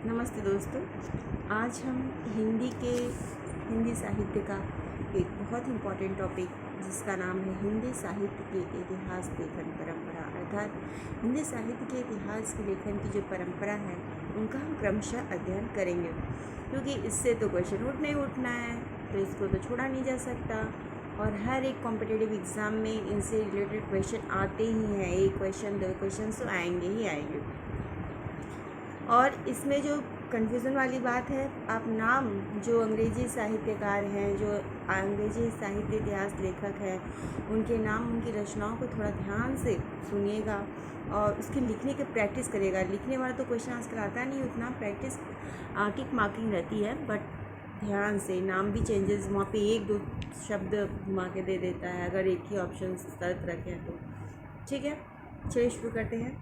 नमस्ते दोस्तों। आज हम हिंदी साहित्य का एक बहुत इम्पॉर्टेंट टॉपिक जिसका नाम है हिंदी साहित्य के इतिहास लेखन परंपरा, अर्थात हिंदी साहित्य के इतिहास के लेखन की जो परंपरा है उनका हम क्रमशः अध्ययन करेंगे, क्योंकि इससे तो क्वेश्चन उठना ही उठना है, तो इसको तो छोड़ा नहीं जा सकता। और हर एक कॉम्पिटिटिव एग्ज़ाम में इनसे रिलेटेड क्वेश्चन आते ही हैं, एक क्वेश्चन दो क्वेश्चन तो आएंगे ही आएंगे। और इसमें जो कन्फ्यूज़न वाली बात है, आप नाम जो अंग्रेजी साहित्यकार हैं, जो अंग्रेजी साहित्य इतिहास लेखक हैं, उनके नाम उनकी रचनाओं को थोड़ा ध्यान से सुनिएगा और उसके लिखने की प्रैक्टिस करिएगा। लिखने वाला तो क्वेश्चन आजकल आता नहीं, उतना प्रैक्टिस टिक मार्किंग रहती है, बट ध्यान से नाम भी चेंजेस वहाँ पे एक दो शब्द घुमा के दे देता है अगर एक ही ऑप्शन शर्त रखें तो। ठीक है, चलिए शुरू करते हैं।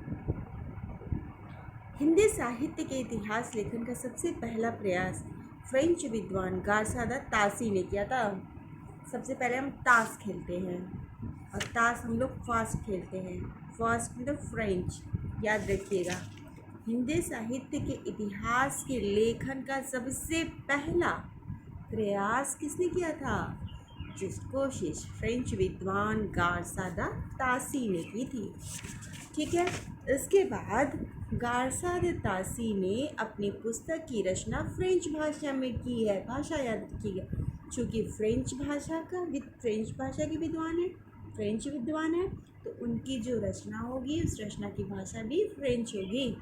हिंदी साहित्य के इतिहास लेखन का सबसे पहला प्रयास फ्रेंच विद्वान गार्सा दा तासी ने किया था। सबसे पहले हम ताश खेलते हैं, और ताश हम लोग फास्ट खेलते हैं, फास्ट मतलब फ्रेंच, याद रखिएगा। हिंदी साहित्य के इतिहास के लेखन का सबसे पहला प्रयास किसने किया था? जिस कोशिश फ्रेंच विद्वान गार्सा दा तासी ने की थी। ठीक है, इसके बाद गार्सा दे तासी ने अपनी पुस्तक की रचना फ्रेंच भाषा में की है। भाषा याद रखिएगा, चूँकि फ्रेंच भाषा के विद्वान है, फ्रेंच विद्वान है, तो उनकी जो रचना होगी उस रचना की भाषा भी फ्रेंच होगी।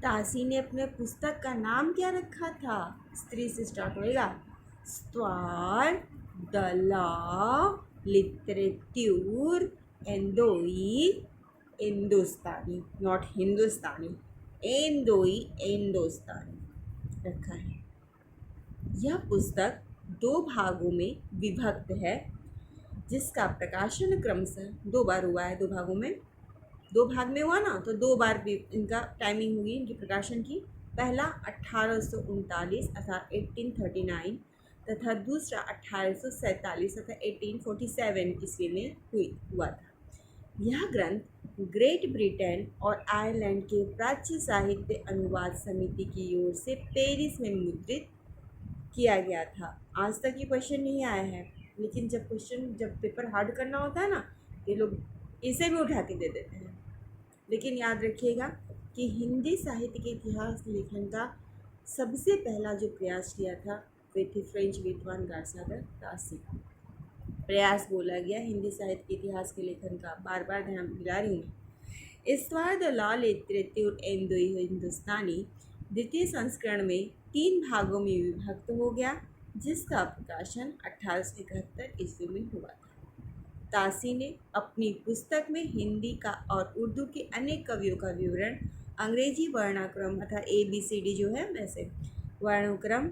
तासी ने अपने पुस्तक का नाम क्या रखा था? स्त्री से स्टार्ट होएगा, स्त्वार द ला लिटरेट्यूर एंदोई हिंदुस्तानी, नॉट हिंदुस्तानी, एंदोई हिंदुस्तानी रखा है। यह पुस्तक 2 भागों में विभक्त है, जिसका प्रकाशन क्रमशः 2 बार हुआ है। 2 भागों में, 2 भाग में हुआ ना, तो 2 बार भी इनका टाइमिंग हुई इनकी प्रकाशन की। पहला 1839 अर्थात 1839 तथा दूसरा 1847 अर्थात 1847 ईस्वी में हुआ था। यह ग्रंथ ग्रेट ब्रिटेन और आयरलैंड के प्राच्य साहित्य अनुवाद समिति की ओर से पेरिस में मुद्रित किया गया था। आज तक ये क्वेश्चन नहीं आया है, लेकिन जब पेपर हार्ड करना होता है ना, ये लोग इसे भी उठा के दे देते हैं। लेकिन याद रखिएगा कि हिंदी साहित्य के इतिहास लेखन का सबसे पहला जो प्रयास किया था वे थे फ्रेंच विद्वान गार्सा दा तासी। प्रयास बोला गया हिंदी साहित्य के इतिहास के लेखन का, बार बार ध्यान दिला रही हूँ। इस्वार द ला लिटरेट्यूर एंदोई हिंदुस्तानी द्वितीय संस्करण में 3 भागों में विभक्त हो गया, जिसका प्रकाशन 1871 ईस्वी में हुआ था। तासी ने अपनी पुस्तक में हिंदी का और उर्दू के अनेक कवियों का विवरण अंग्रेजी वर्णाक्रम अर्थात ABCD जो है वैसे वर्णाक्रम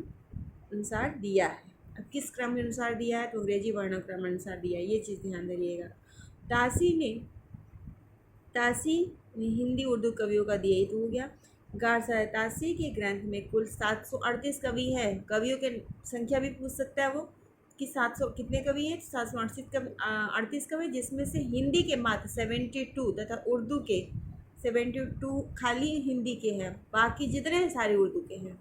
अनुसार दिया है। अब किस क्रम के अनुसार दिया है? तो अंग्रेजी वर्णाक्रम अनुसार दिया है, ये चीज़ ध्यान रखिएगा। तासी ने हिंदी उर्दू कवियों का दिया ही तो हो गया। गार्सा तासी के ग्रंथ में कुल 738 कवि है। कवियों के संख्या भी पूछ सकता है वो कि 700 कितने कवि हैं? 738 कवि, जिसमें से हिंदी के मात्र 72 तथा उर्दू के 72 खाली हिंदी के हैं, बाकी जितने हैं सारे उर्दू के हैं।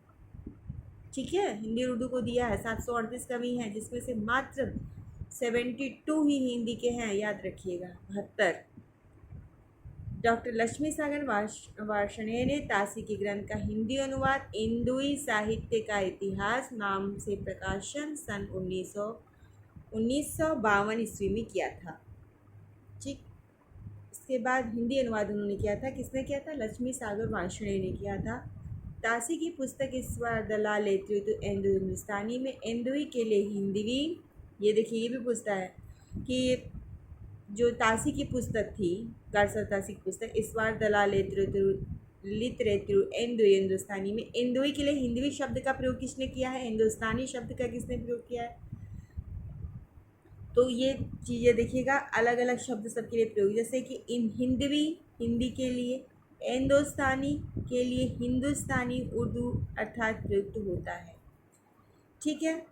ठीक है, हिंदी उर्दू को दिया है, 738 कवि हैं, जिसमें से मात्र 72 ही हिंदी के हैं, याद रखिएगा। 72। डॉक्टर लक्ष्मी सागर वार्ष्णेय ने तासी के ग्रंथ का हिंदी अनुवाद इंदुई साहित्य का इतिहास नाम से प्रकाशन सन 1952 ईस्वी में किया था। ठीक, इसके बाद हिंदी अनुवाद उन्होंने किया था। किसने किया था? लक्ष्मी सागर वार्ष्णेय ने किया था। तासी की पुस्तक इस बार दलाल एंदो हिंदुस्तानी में एंदुई के लिए हिंदवी, ये देखिए ये भी पूछता है कि जो तासी की पुस्तक थी, गार्सा तासी की पुस्तक इस बार दलाल लिटरेट्यूर एंदो हिंदुस्तानी में एंदुई के लिए हिंदवी शब्द का प्रयोग किसने किया है? हिंदुस्तानी शब्द का किसने प्रयोग किया है? तो ये चीज़ें देखिएगा, अलग अलग शब्द सबके लिए प्रयोग, जैसे कि इन हिंदवी हिंदी के लिए, हिंदुस्तानी के लिए हिंदुस्तानी उर्दू अर्थात प्रयुक्त होता है। ठीक है,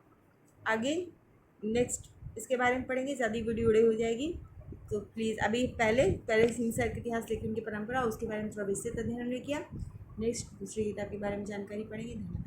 आगे नेक्स्ट इसके बारे में पढ़ेंगे, ज़्यादा वीडियो बड़ी हो जाएगी, तो प्लीज़ अभी पहले हिंदी साहित्य के इतिहास लेखन की परंपरा उसके बारे में थोड़ा विस्तृत अध्ययन हमने किया। नेक्स्ट दूसरी किताब के बारे में जानकारी पढ़ेंगे। धन्यवाद।